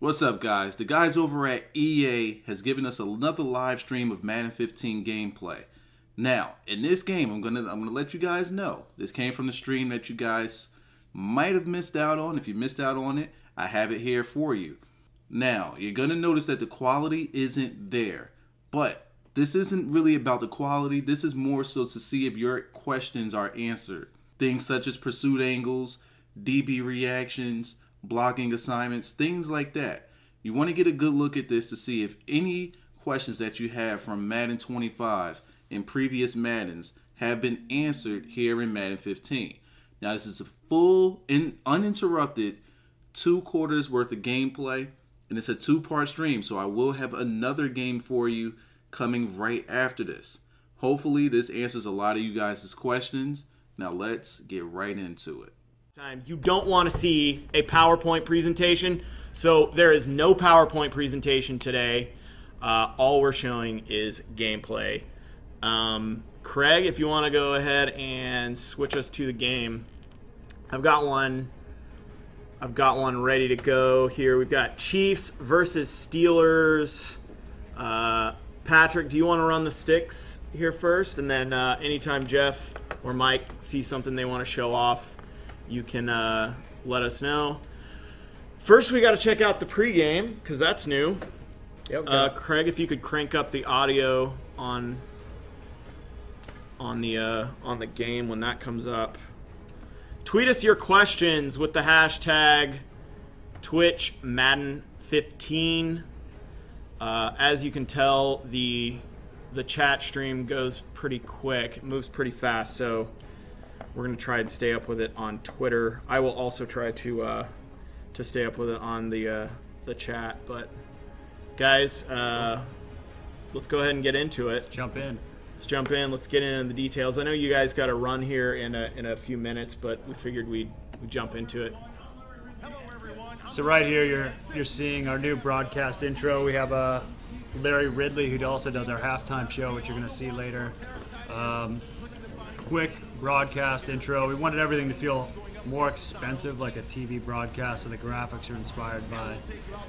What's up, guys? The guys over at EA has given us another live stream of Madden 15 gameplay. Now, in this game, I'm gonna let you guys know this came from the stream that you guys might have missed out on. If you missed out on it, I have it here for you. Now, you're gonna notice that the quality isn't there, but this isn't really about the quality. This is more so to see if your questions are answered. Things such as pursuit angles, DB reactions, blocking assignments, things like that. You want to get a good look at this to see if any questions that you have from Madden 25 and previous Maddens have been answered here in Madden 15. Now, this is a full and uninterrupted 2 quarters worth of gameplay, and it's a 2-part stream, so I will have another game for you coming right after this. Hopefully this answers a lot of you guys' questions. Now let's get right into it. You don't want to see a PowerPoint presentation, so there is no PowerPoint presentation today. All we're showing is gameplay. Craig, if you want to go ahead and switch us to the game, I've got one ready to go here. We've got Chiefs versus Steelers. Patrick, do you want to run the sticks here first, and then anytime Jeff or Mike see something they want to show off, you can let us know. First, we got to check out the pregame because that's new. Yep. Craig, if you could crank up the audio on the game when that comes up. Tweet us your questions with the hashtag Twitch Madden 15. As you can tell, the chat stream goes pretty quick. It moves pretty fast, so we're going to try and stay up with it on Twitter. I will also try to stay up with it on the chat. But guys, let's go ahead and get into it. Let's jump in. Let's jump in. Let's get into the details. I know you guys got to run here in a few minutes, but we figured we'd jump into it. So right here, you're seeing our new broadcast intro. We have Larry Ridley, who also does our halftime show, which you're going to see later. Quick broadcast intro. We wanted everything to feel more expensive, like a TV broadcast, so the graphics are inspired by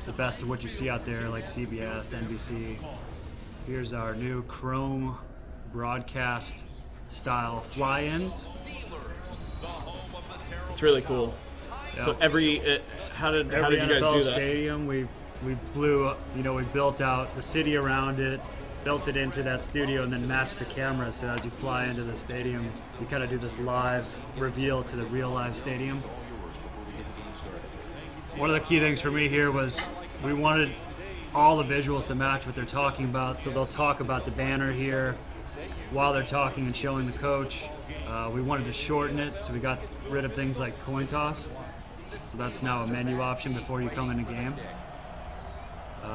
the best of what you see out there, like CBS, NBC. Here's our new Chrome broadcast style fly-ins. It's really cool. Yep. So how did you guys NFL do that? Stadium, we blew, we built out the city around it, built it into that studio, and then matched the camera. So as you fly into the stadium, you kind of do this live reveal to the real live stadium. One of the key things for me here was we wanted all the visuals to match what they're talking about. So they'll talk about the banner here while they're talking and showing the coach. We wanted to shorten it, so we got rid of things like coin toss. So that's now a menu option before you come in the game.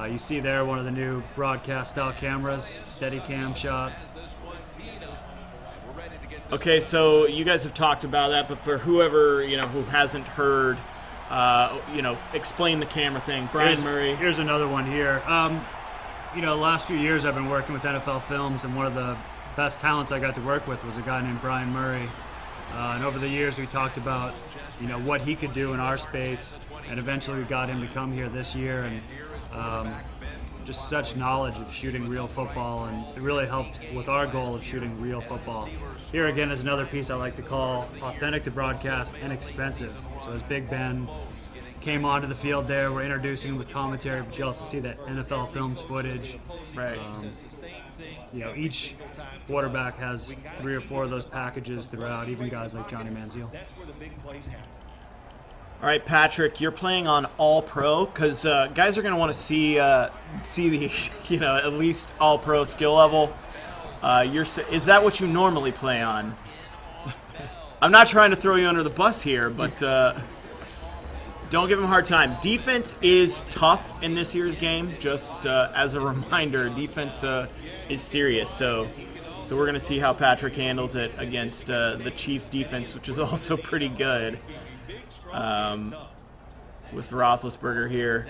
You see there one of the new broadcast style cameras, steady cam shot. Okay, so you guys have talked about that, but for whoever who hasn't heard, explain the camera thing. Brian Murray. Here's another one here. The last few years I've been working with NFL Films, and one of the best talents I got to work with was a guy named Brian Murray. And over the years we talked about what he could do in our space, and eventually we got him to come here this year, and just such knowledge of shooting real football, and it really helped with our goal of shooting real football. Here again is another piece I like to call authentic to broadcast and expensive. So as Big Ben came onto the field there, we're introducing him with commentary, but you also see that NFL Films footage. Right. Each quarterback has 3 or 4 of those packages throughout, even guys like Johnny Manziel. All right, Patrick, you're playing on All Pro because guys are going to want to see the at least All Pro skill level. Is that what you normally play on? I'm not trying to throw you under the bus here, but don't give him a hard time. Defense is tough in this year's game. Just as a reminder, defense is serious. So we're going to see how Patrick handles it against the Chiefs' defense, which is also pretty good. With Roethlisberger here.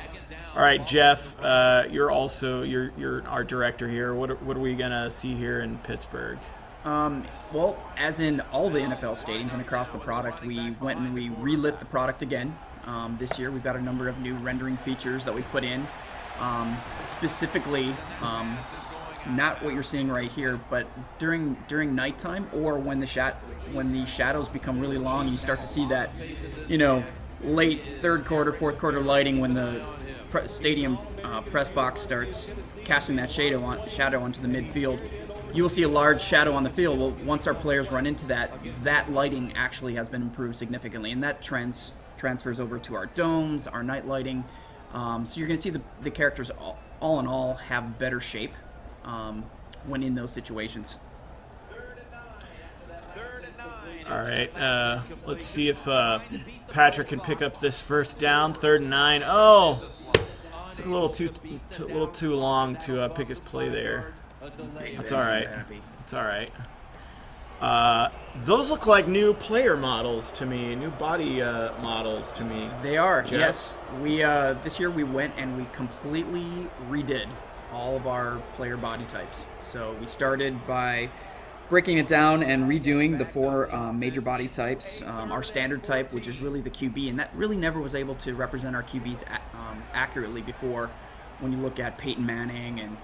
All right, Jeff, you're our director here. What are we gonna see here in Pittsburgh? Well, as in all the NFL stadiums and across the product, we went and we relit the product again. this year. We've got a number of new rendering features that we put in, specifically not what you're seeing right here, but during nighttime, or when the shadows become really long, you start to see that, late third quarter, fourth quarter lighting when the stadium press box starts casting that shadow onto the midfield. You will see a large shadow on the field. Well, once our players run into that lighting actually has been improved significantly, and that transfers over to our domes, our night lighting. So you're going to see the characters all in all have better shape when in those situations. All right, let's see if Patrick can pick up this first down. 3rd and 9. Oh, took a little too long to pick his play there. That's all right. That's all right. Those look like new player models to me, new body models to me. They are, Jeff? Yes. We this year we went and we completely redid all of our player body types. So we started by breaking it down and redoing the 4 major body types. Our standard type, which is really the QB, and that really never was able to represent our QBs accurately before. When you look at Peyton Manning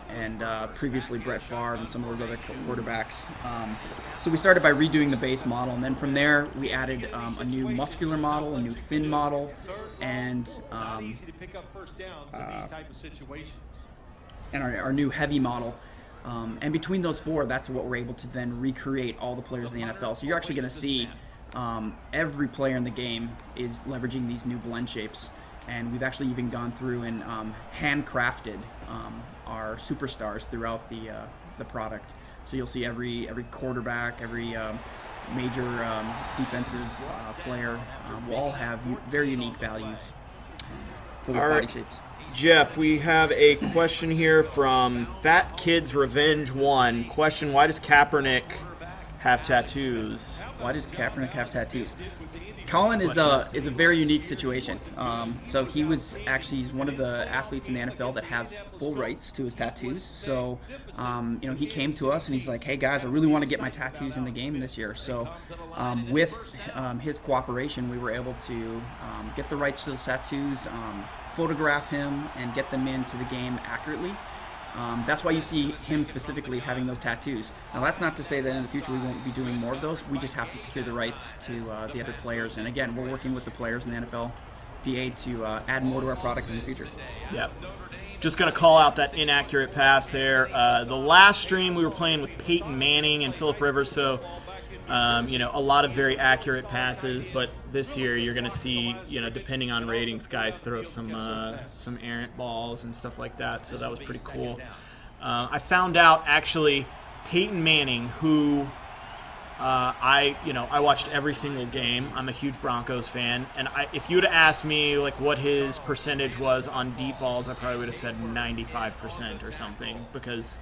and previously Brett Favre and some of those other quarterbacks. So we started by redoing the base model, and then from there we added a new muscular model, a new thin model, and our new heavy model. And between those 4, that's what we're able to then recreate all the players in the NFL. So you're actually going to see every player in the game is leveraging these new blend shapes. And we've actually even gone through and handcrafted our superstars throughout the product. So you'll see every quarterback, every major defensive player will all have very unique values for those body shapes. Jeff, we have a question here from Fat Kids Revenge 1. Question: why does Kaepernick have tattoos? Why does Kaepernick have tattoos? Colin is a very unique situation. So he's one of the athletes in the NFL that has full rights to his tattoos. So he came to us and he's like, "Hey guys, I really want to get my tattoos in the game this year." So with his cooperation, we were able to get the rights to the tattoos, photograph him, and get them into the game accurately. That's why you see him specifically having those tattoos. Now, that's not to say that in the future we won't be doing more of those. We just have to secure the rights to the other players. And again, we're working with the players in the NFLPA to add more to our product in the future. Yep. Just going to call out that inaccurate pass there. The last stream we were playing with Peyton Manning and Phillip Rivers, so a lot of very accurate passes. But this year you're going to see, depending on ratings, guys throw some errant balls and stuff like that. So that was pretty cool. I found out actually Peyton Manning, who I watched every single game. I'm a huge Broncos fan, and if you would have asked me like what his percentage was on deep balls, I probably would have said 95% or something, because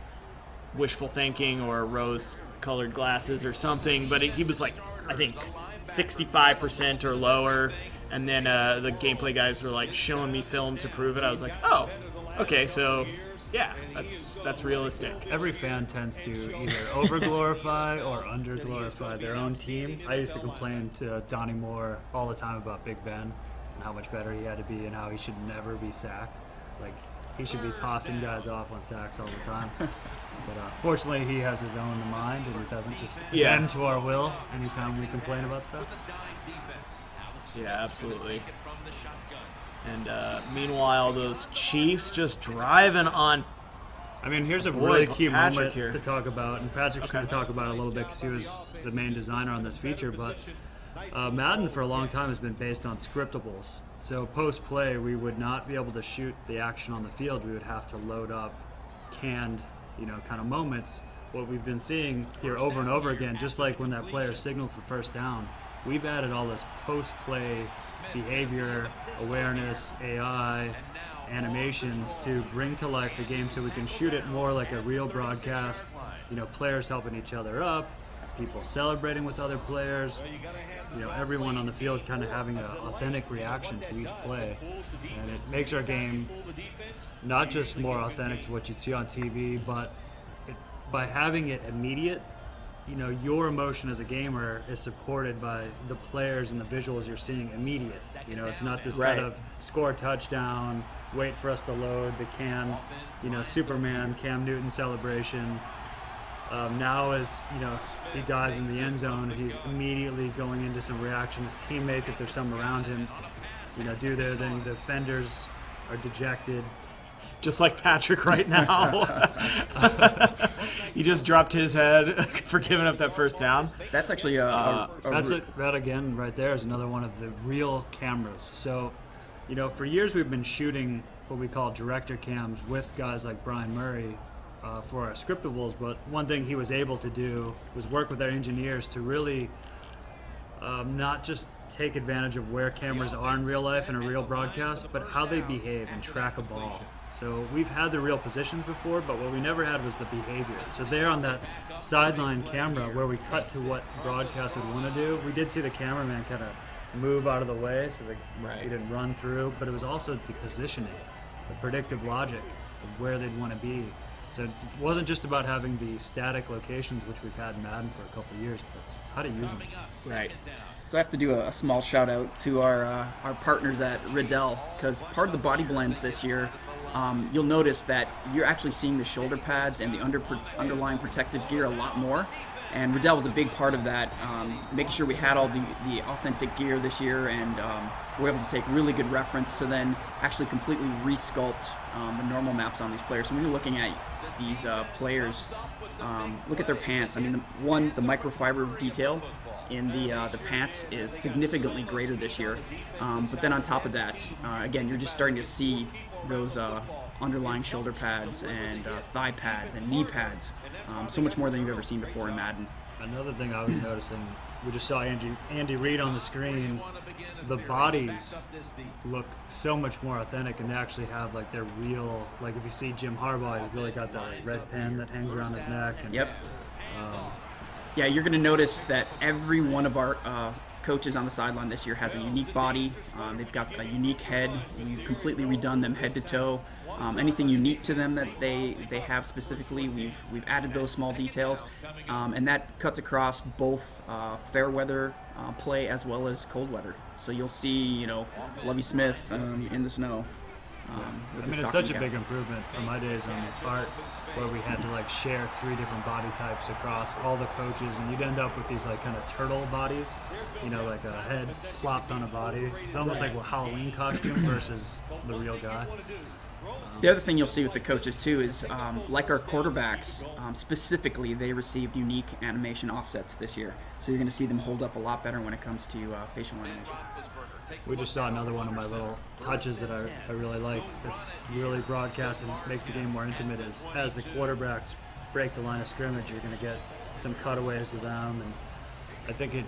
wishful thinking or rose-colored glasses or something. But he was like, I think 65% or lower, and then the gameplay guys were like showing me film to prove it. I was like, oh, okay, so yeah, that's realistic. Every fan tends to either over-glorify or under-glorify their own team. I used to complain to Donnie Moore all the time about Big Ben and how much better he had to be and how he should never be sacked. Like, he should be tossing guys off on sacks all the time. But fortunately, he has his own mind, and he doesn't just bend to our will anytime we complain about stuff. Yeah, absolutely. And meanwhile, those Chiefs just driving on. I mean, here's a really key moment to talk about, and Patrick's going to talk about it a little bit because he was the main designer on this feature, but Madden for a long time has been based on scriptables. So post-play, we would not be able to shoot the action on the field. We would have to load up canned, kind of moments. What we've been seeing here over and over again, just like when that player signaled for first down, we've added all this post-play behavior, awareness, AI, animations to bring to life the game so we can shoot it more like a real broadcast, players helping each other up, people celebrating with other players, everyone on the field kind of having an authentic reaction to each play. And it makes our game not just more authentic to what you'd see on TV, but by having it immediate, you know, your emotion as a gamer is supported by the players and the visuals you're seeing immediate. You know, it's not this kind of score a touchdown, wait for us to load the canned, you know, Superman Cam Newton celebration. Now as, you know, he dives in the end zone, he's immediately going into some reaction. His teammates, if there's some around him, you know, do their thing. The defenders are dejected. Just like Patrick right now. He just dropped his head for giving up that first down. That's actually that again right there is another one of the real cameras. So, you know, for years we've been shooting what we call director cams with guys like Brian Murray for our scriptables, but one thing he was able to do was work with our engineers to really not just take advantage of where cameras are in real life in a real broadcast, but how they behave and track a ball. So we've had the real positions before, but what we never had was the behavior. So there on that sideline camera where we cut to what broadcast would want to do, we did see the cameraman kind of move out of the way so that he didn't run through, but it was also the positioning, the predictive logic of where they'd want to be. So it wasn't just about having the static locations, which we've had in Madden for a couple of years, but it's how to use them. Right. So I have to do a small shout out to our partners at Reid, because part of the body blends this year, you'll notice that you're actually seeing the shoulder pads and the underlying protective gear a lot more. And Reid was a big part of that, making sure we had all the authentic gear this year, and we're able to take really good reference to then actually completely resculpt the normal maps on these players. So when you're looking at these players, look at their pants. I mean, the microfiber detail in the pants is significantly greater this year. But then on top of that, again, you're just starting to see those underlying shoulder pads and thigh pads and knee pads, so much more than you've ever seen before in Madden. Another thing I was noticing, we just saw Andy Reid on the screen. The bodies look so much more authentic, and they actually have like their real, like if you see Jim Harbaugh, he's really got that like red pen that hangs around his neck. And, yeah, you're going to notice that every one of our coaches on the sideline this year has a unique body. They've got a unique head. We've completely redone them head to toe. Anything unique to them that they have specifically, we've added those small details, and that cuts across both fair weather play as well as cold weather. So you'll see, you know, Lovie Smith in the snow. I mean, it's such a big improvement from my days on art, where we had to like share 3 different body types across all the coaches, and you'd end up with these like kind of turtle bodies, you know, like a head plopped on a body. It's almost like a Halloween costume versus the real guy. The other thing you'll see with the coaches too is, like our quarterbacks, specifically, they received unique animation offsets this year. So you're going to see them hold up a lot better when it comes to facial animation. We just saw another one of my little touches that I really like. It's really broadcast and makes the game more intimate. As the quarterbacks break the line of scrimmage, you're going to get some cutaways to them, and I think it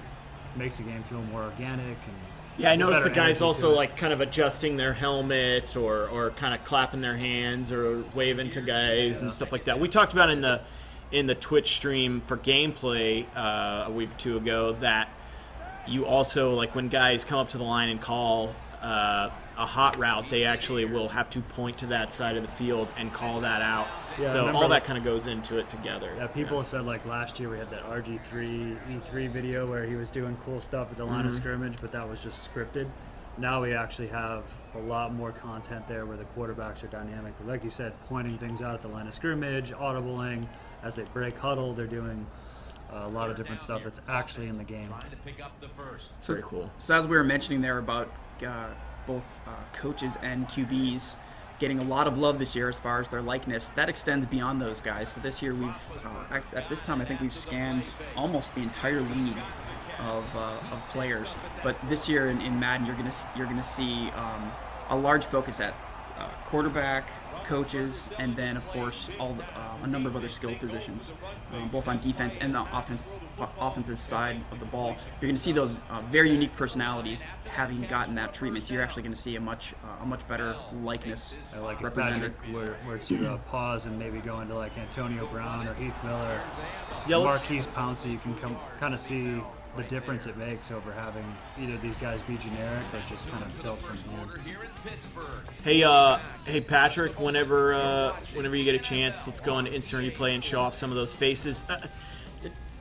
makes the game feel more organic. And yeah, I noticed the guys also like kind of adjusting their helmet or kind of clapping their hands or waving to guys and stuff like that. We talked about in the Twitch stream for gameplay a week or 2 ago that you also, like when guys come up to the line and call a hot route, they actually will have to point to that side of the field and call that out. Yeah, so all that kind of goes into it together. Yeah, people said like last year we had that RG3 E3 video where he was doing cool stuff at the line of scrimmage, but that was just scripted. Now we actually have a lot more content there where the quarterbacks are dynamic. Like you said, pointing things out at the line of scrimmage, audibling. As they break huddle, they're doing a lot of different stuff that's actually in the game. So, very cool. So as we were mentioning there about both coaches and QBs getting a lot of love this year as far as their likeness, that extends beyond those guys. So this year we've, at this time, I think we've scanned almost the entire league of players. But this year in Madden, you're gonna see a large focus at quarterback, coaches, and then of course a number of other skill positions, both on defense and the offensive side of the ball. You're going to see those very unique personalities having gotten that treatment. So you're actually going to see a much better likeness represented. Patrick, where to pause and maybe go into like Antonio Brown or Heath Miller, yeah, Marquise Pouncey. You can kind of see the difference it makes over having either these guys be generic or just kind of built from hand. Hey Patrick, whenever you get a chance, let's go into Instant Replay and show off some of those faces.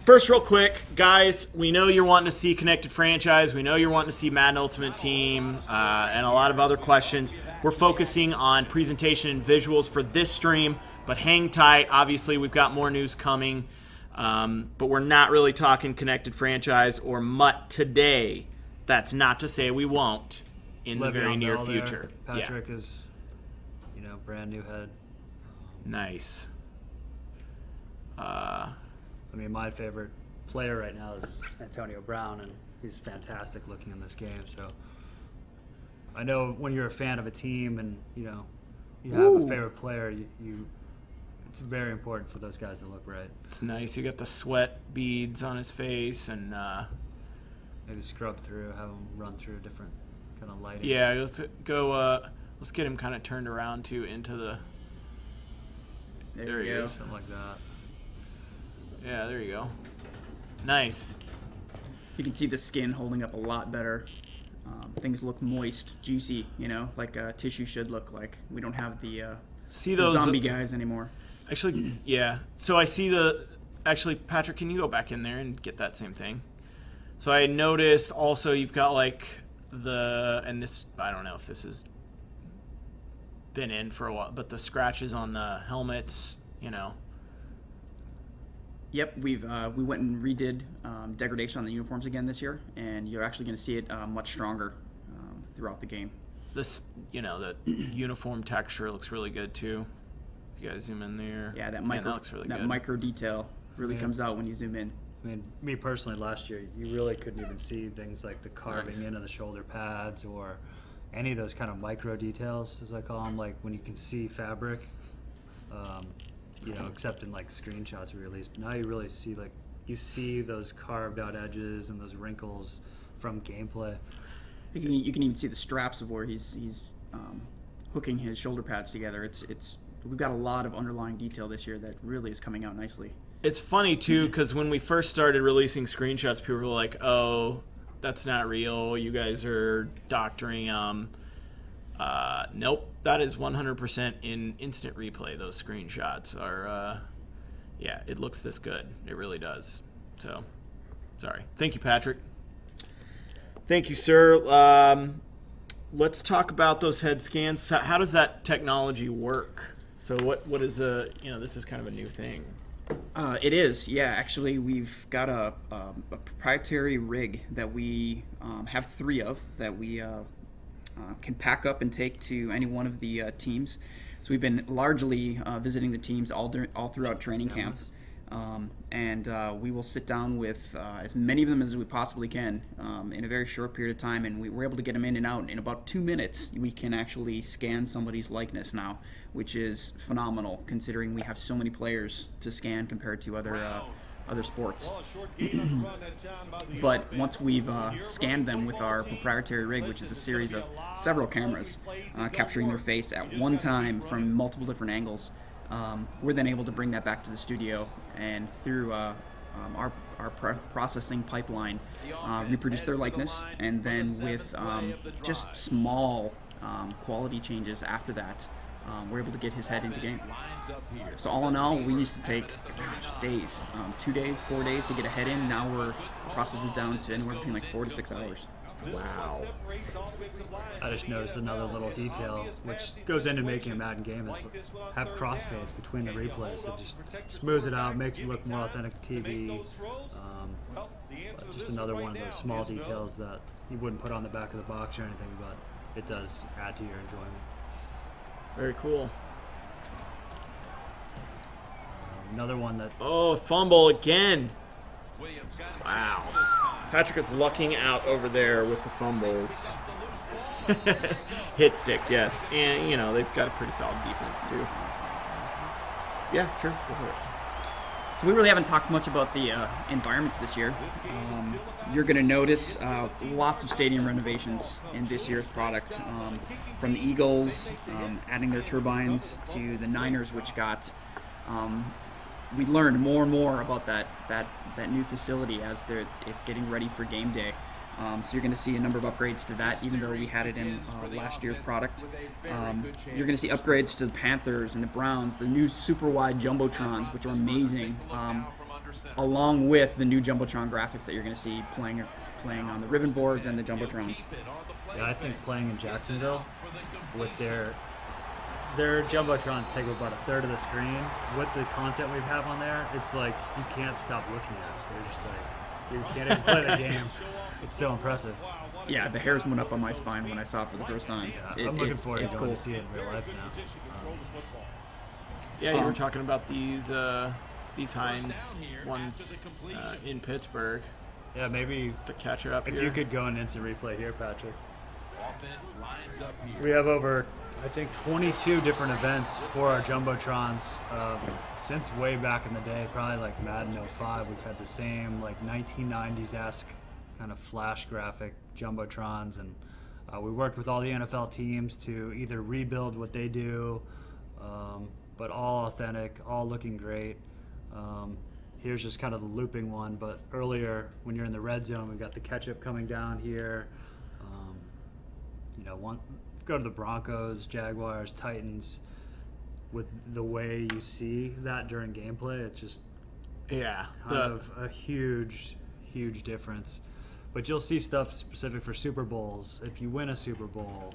First, real quick, guys, we know you're wanting to see Connected Franchise. We know you're wanting to see Madden Ultimate Team and a lot of other questions. We're focusing on presentation and visuals for this stream, but hang tight. Obviously, we've got more news coming, but we're not really talking Connected Franchise or MUT today. That's not to say we won't in the very near future. Patrick is, brand new head. Nice. I mean, my favorite player right now is Antonio Brown, and he's fantastic looking in this game. So I know when you're a fan of a team and you have a favorite player, it's very important for those guys to look right. It's nice. You got the sweat beads on his face, and maybe scrub through, have him run through a different kind of lighting. Yeah, let's go. Let's get him kind of turned around too into the. There he is. Something like that. Yeah, there you go. Nice. You can see the skin holding up a lot better. Things look moist, juicy, like tissue should look like. We don't have the zombie guys anymore. Actually, yeah. So I see actually, Patrick, can you go back in there and get that same thing? So I noticed also you've got and this, I don't know if this has been in for a while, but the scratches on the helmets, Yep, we went and redid degradation on the uniforms again this year, and you're actually going to see it much stronger throughout the game. This, the uniform texture looks really good too. If you guys zoom in there, yeah, that looks really good. Micro detail really comes out when you zoom in. I mean, me personally, last year you really couldn't even see things like the carving in of the shoulder pads or any of those kind of micro details, as I call them, like when you can see fabric. Except in screenshots we released. But now you really see you see those carved out edges and those wrinkles from gameplay. You can even see the straps of where he's hooking his shoulder pads together. We've got a lot of underlying detail this year that really is coming out nicely. It's funny too because when we first started releasing screenshots, people were like, "Oh, that's not real. You guys are doctoring them." Nope, that is 100% in instant replay. Those screenshots are, it looks this good. It really does. So, sorry. Thank you, Patrick. Thank you, sir. Let's talk about those head scans. How does that technology work? So what is this is kind of a new thing. It is, yeah. Actually, we've got a proprietary rig that we have 3 of that we can pack up and take to any one of the teams. So we've been largely visiting the teams all throughout training camp, and we will sit down with as many of them as we possibly can in a very short period of time, and we're able to get them in and out in about 2 minutes. We can actually scan somebody's likeness now, which is phenomenal considering we have so many players to scan compared to other sports. But once we've scanned them with our proprietary rig, which is a series of several cameras capturing their face at one time from multiple different angles, we're then able to bring that back to the studio and through our processing pipeline reproduce their likeness, and then with just small quality changes after that, we're able to get his head into game. So all in all, we used to take days, 2 days, 4 days to get a head in. Now the process is down to anywhere between 4 to 6 hours. Wow. I just noticed another little detail which goes into making a Madden game is have crossfades between the replays. It just smooths it out, makes it look more authentic to TV. Just another one of those small details that you wouldn't put on the back of the box or anything, but it does add to your enjoyment. Very cool. Another one that... Oh, fumble again. Wow. Patrick is lucking out over there with the fumbles. Hit stick, yes. And, they've got a pretty solid defense, too. Yeah, sure. Go for it. So we really haven't talked much about the environments this year. You're going to notice lots of stadium renovations in this year's product. From the Eagles, adding their turbines, to the Niners, which got... we learned more and more about that new facility as it's getting ready for game day. So you're going to see a number of upgrades to that, even though we had it in last year's product. You're going to see upgrades to the Panthers and the Browns, the new super wide jumbotrons, which are amazing. along with the new Jumbotron graphics that you're going to see playing on the ribbon boards and the Jumbotrons. Yeah, I think playing in Jacksonville with their Jumbotrons take up about a third of the screen. With the content we have on there, it's like you can't stop looking at it. You're just like, you can't even play the game. It's so impressive. Yeah, the hairs went up on my spine when I saw it for the first time. Yeah, I'm looking forward to going to see it in real life now. Yeah, you were talking about these Heinz ones in Pittsburgh. Yeah, maybe to catch her up if here. you could go in instant replay here, Patrick. We have over, I think, 22 different events for our Jumbotrons since way back in the day, probably like Madden 05. We've had the same like 1990s-esque kind of flash graphic Jumbotrons, and we worked with all the NFL teams to either rebuild what they do, but all authentic, all looking great. Here's just kind of the looping one, but earlier when you're in the red zone, we've got the ketchup coming down here. You know, go to the Broncos, Jaguars, Titans. With the way you see that during gameplay, it's just kind of a huge difference. But you'll see stuff specific for Super Bowls. If you win a Super Bowl,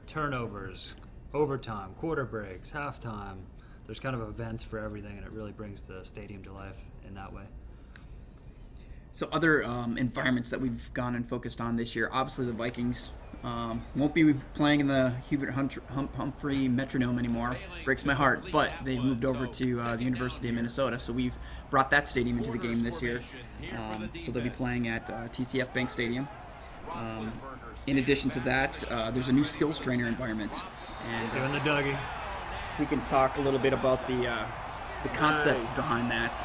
turnovers, overtime, quarter breaks, halftime. There's kind of events for everything, and it really brings the stadium to life in that way. So other environments that we've gone and focused on this year, obviously the Vikings won't be playing in the Hubert Humphrey Metronome anymore. Breaks my heart, but they moved over to the University of Minnesota, so we've brought that stadium into the game this year. So they'll be playing at TCF Bank Stadium. In addition to that, there's a new skills trainer environment. And doing the Dougie. We can talk a little bit about the concept behind that.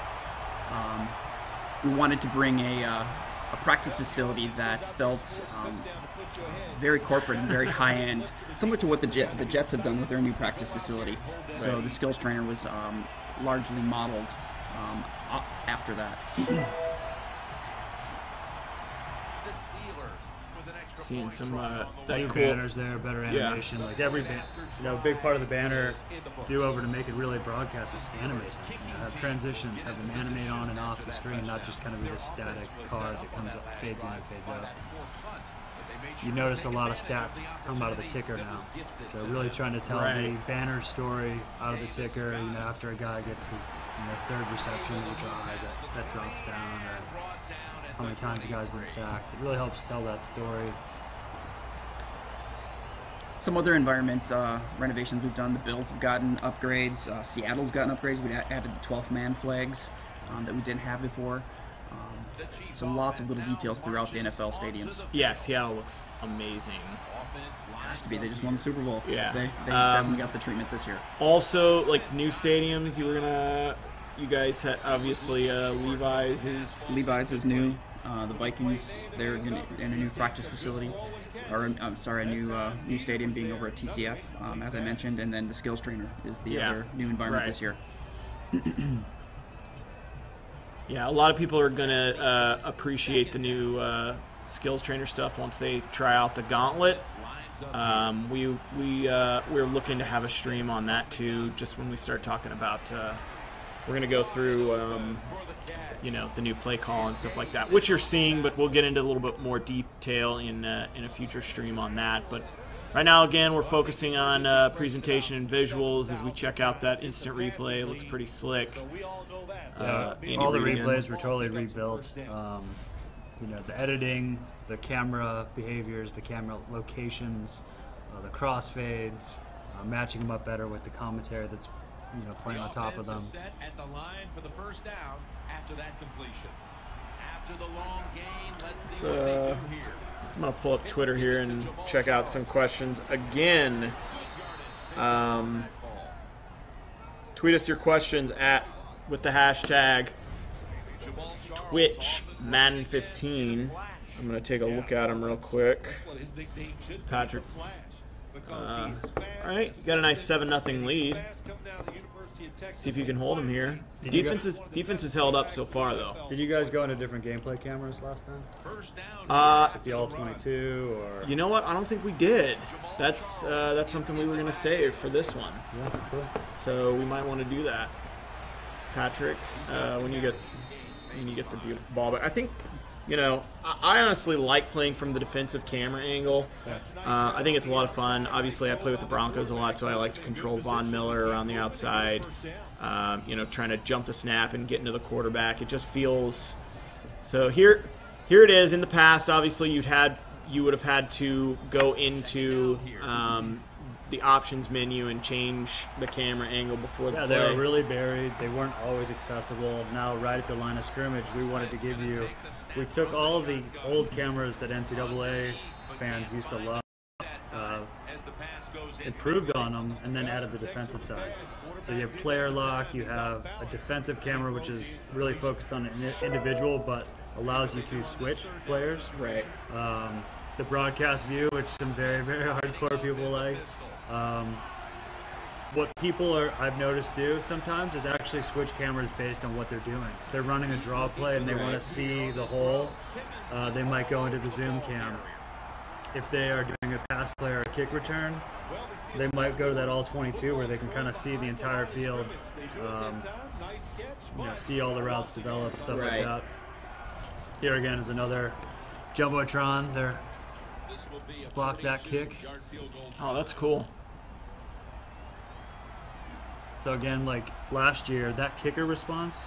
We wanted to bring a practice facility that felt very corporate and very high-end, similar to what the Jets have done with their new practice facility. So the skills trainer was largely modeled after that. Seeing some that new cool banners there, better animation. Like every a big part of the banner do over to make it really broadcast is animate. Have transitions, have them animate on and off the screen, not just kind of be this static card that comes up, fades in and fades out. You notice a lot of stats come out of the ticker now. So really trying to tell the banner story out of the ticker. You know, after a guy gets his third reception of the drive, that drops down, or how many times the guy's been sacked. It really helps tell that story. Some other environment renovations we've done. The Bills have gotten upgrades. Seattle's gotten upgrades. We added the 12th man flags that we didn't have before. So lots of little details throughout the NFL stadiums. Yeah, Seattle looks amazing. Has to be. They just won the Super Bowl. Yeah. They definitely got the treatment this year. Also, like new stadiums, you guys had obviously Levi's is new. The Vikings, they're in a new practice facility, or I'm sorry, a new stadium being over at TCF, as I mentioned, and then the skills trainer is the other new environment this year. Yeah, a lot of people are gonna appreciate the new skills trainer stuff once they try out the gauntlet. We're looking to have a stream on that too, just when we start talking about. We're going to go through, the new play call and stuff like that, which you're seeing, but we'll get into a little bit more detail in a future stream on that. But right now, again, we're focusing on presentation and visuals as we check out that instant replay. It looks pretty slick. All the replays were totally rebuilt. The editing, the camera behaviors, the camera locations, the crossfades, matching them up better with the commentary that's playing on top of them. At the line for the first down after that completion. After the long gain, let's see what they do here. I'm going to pull up Twitter here and check out some questions. Again, tweet us your questions with the hashtag Twitch Madden 15. I'm going to take a look at them real quick. Patrick. All right, got a nice 7-0 lead. See if you can hold them here. Defense is held up so far, though. Did you guys go into different gameplay cameras last time? With the all 22, or you know what? I don't think we did. That's something we were gonna save for this one. Yeah, cool. So we might want to do that. Patrick, when you get the ball back. I think, I honestly like playing from the defensive camera angle. I think it's a lot of fun. Obviously, I play with the Broncos a lot, so I like to control Von Miller around the outside. Trying to jump the snap and get into the quarterback. It just feels so. Here it is. In the past, obviously, you would have had to go into the options menu and change the camera angle before the play. They were really buried. They weren't always accessible. Now, right at the line of scrimmage, we took all of the old cameras that NCAA fans used to love, improved on them, and then added the defensive side. So you have player lock, you have a defensive camera, which is really focused on an individual, but allows you to switch players. Right. The broadcast view, which some very, very hardcore people like. What people I've noticed do sometimes is actually switch cameras based on what they're doing. They're running a draw play and they want to see the hole. They might go into the zoom cam. If they are doing a pass play or a kick return, they might go to that all 22 where they can kind of see the entire field, see all the routes develop, stuff like that. Here again is another Jumbotron. They're block that kick. Oh, that's cool. So again, like last year, that kicker response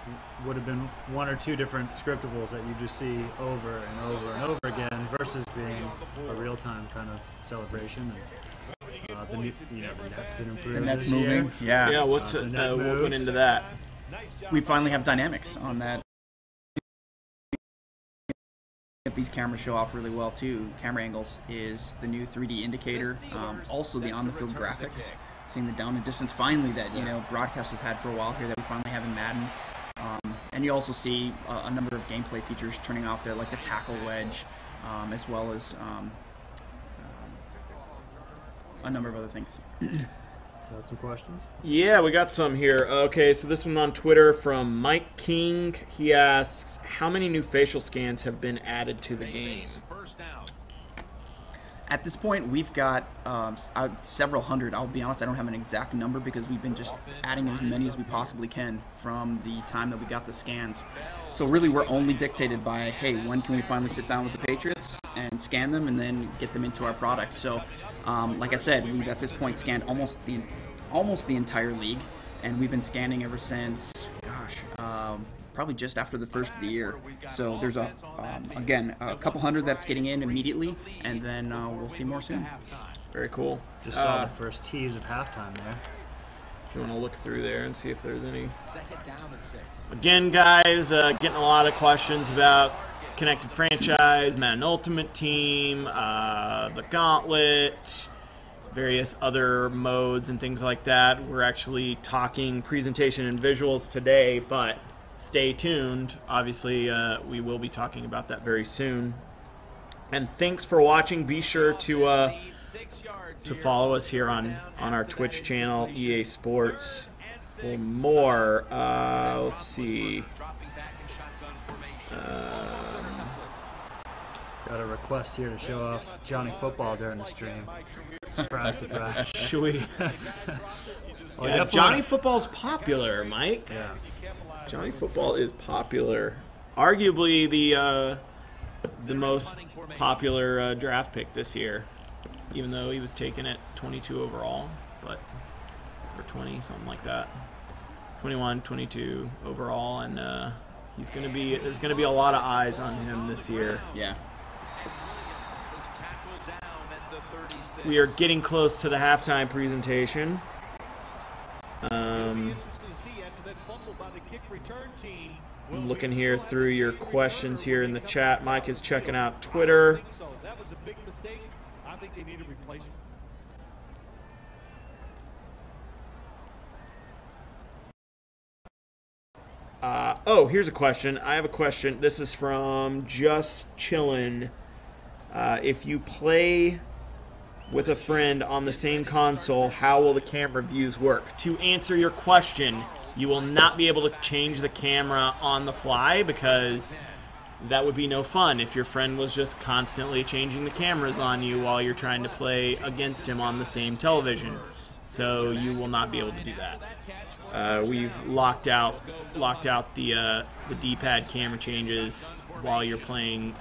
would have been one or two different scriptables that you just see over and over and over again, versus being a real-time kind of celebration. And, the net's been improved. And that's this moving. year. Yeah. What went into that? We finally have dynamics on that. These cameras show off really well too. Camera angles is the new 3D indicator. Also the on-the-field graphics, seeing the down and distance finally that broadcasters had for a while here that we finally have in Madden. And you also see a number of gameplay features turning off there, like the tackle wedge, as well as a number of other things. Got some questions? Yeah, we got some here. Okay, so this one on Twitter from Mike King. He asks, how many new facial scans have been added to the game? At this point, we've got several hundred. I'll be honest, I don't have an exact number because we've been just adding as many as we possibly can from the time that we got the scans. So really, we're only dictated by, hey, when can we finally sit down with the Patriots and scan them and then get them into our product? So, like I said, we've at this point scanned almost the entire league, and we've been scanning ever since, probably just after the first of the year. So there's again a couple hundred that's getting in immediately, and then we'll see more soon. Very cool. Just saw the first tease of halftime there. If you want to look through there and see if there's any. Again, guys, getting a lot of questions about Connected Franchise, Madden Ultimate Team, the Gauntlet, various other modes and things like that. We're actually talking presentation and visuals today, but stay tuned. Obviously, we will be talking about that very soon. And thanks for watching. Be sure to follow us here on our Twitch channel, EA Sports, for more. Let's see. Got a request here to show off Johnny Football during the stream. Surprise, surprise. Should we? Johnny Football's popular, Mike. Yeah. Johnny Football is popular. Arguably the most popular draft pick this year, even though he was taken at 22 overall, but or 20, something like that. 21, 22 overall, and there's going to be a lot of eyes on him this year. Yeah. We are getting close to the halftime presentation. I'm looking here through your questions here in the chat. Mike is checking out Twitter. That was a big mistake. I think they need a replacement. Here's a question. I have a question. This is from Just Chillin'. If you play with a friend on the same console, how will the camera views work? To answer your question, you will not be able to change the camera on the fly because that would be no fun if your friend was just constantly changing the cameras on you while you're trying to play against him on the same television. So you will not be able to do that. We've locked out the D-pad camera changes while you're playing